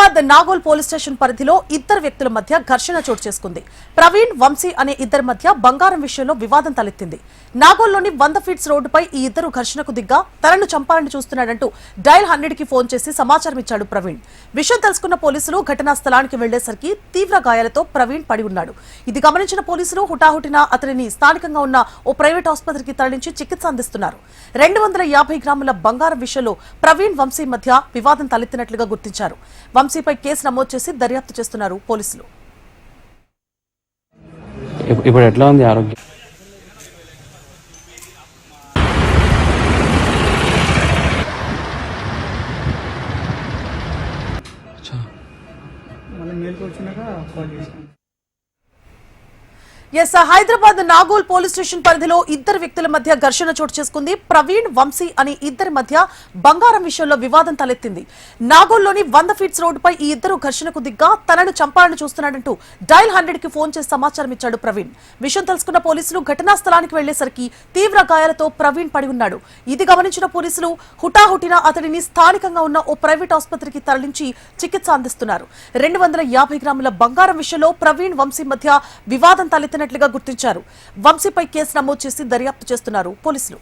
Hyderabad Nagole police station పరిధిలో ఇద్దరు వ్యక్తుల మధ్య ఘర్షణ చోటు చేసుకుంది. ప్రవీణ్, వంశీ అనే ఇద్దరి మధ్య బంగారం విషయంలో వివాదం తలెత్తింది. నాగోల్లోని 100 ఫీట్స్ రోడ్డుపై ఈ ఇద్దరు ఘర్షణకు దిగ్గా తనను చంపాలని చూస్తున్నాడంటూ డయల్ 100 కి ఫోన్ చేసి సమాచారం ఇచ్చాడు ప్రవీణ్. విషయం తెలుసుకున్న పోలీసులు ఘటనా స్థలానికి వెళ్లేసరికి తీవ్ర గాయాలతో ప్రవీణ్ పడి ఉన్నాడు. ఇది గమనించిన పోలీసులు హుటాహుటిన అతనిని స్థానికంగా ఉన్న ఓ ప్రైవేట్ ఆసుపత్రికి తరలించి చికిత్స అందిస్తున్నారు. 250 గ్రాముల బంగారం విషయంలో ప్రవీణ్, వంశీ మధ్య వివాదం తలెత్తినట్లుగా గుర్తించారు. వంశీపై కేసు నమోదు చేసి దర్యాప్తు చేస్తున్నారు పోలీసులు. ఇప్పుడు ఎట్లా ఉంది ఆరోగ్యం? హైదరాబాద్ నాగోల్ పోలీస్ స్టేషన్ పరిధిలో ఇద్దరు వ్యక్తుల మధ్య ఘర్షణ చోటు చేసుకుంది. ప్రవీణ్, వంశీ అనే ఇద్దరి మధ్య బంగారం విషయంలో వివాదం తలెత్తింది. నాగోల్లోని 100 ఫీట్స్ రోడ్డుపై ఈ ఇద్దరు ఘర్షణకు దిగ్గా తనను చంపాలని చూస్తున్నాడంటూ డయల్ 100 కి ఫోన్ చేసి సమాచారం ఇచ్చాడు ప్రవీణ్. విషయం తెలుసుకున్న పోలీసులు ఘటనా స్థలానికి వెళ్లేసరికి తీవ్ర గాయాలతో ప్రవీణ్ పడి ఉన్నాడు. ఇది గమనించిన పోలీసులు హుటాహుటిన అతడిని స్థానికంగా ఉన్న ఓ ప్రైవేట్ ఆసుపత్రికి తరలించి చికిత్స అందిస్తున్నారు. 250 గ్రాముల బంగారం విషయంలో ప్రవీణ్, వంశీ మధ్య వివాదం తలెత్తిన గుర్తించారు. వంశీపై కేసు నమోదు చేసి దర్యాప్తు చేస్తున్నారు పోలీసులు.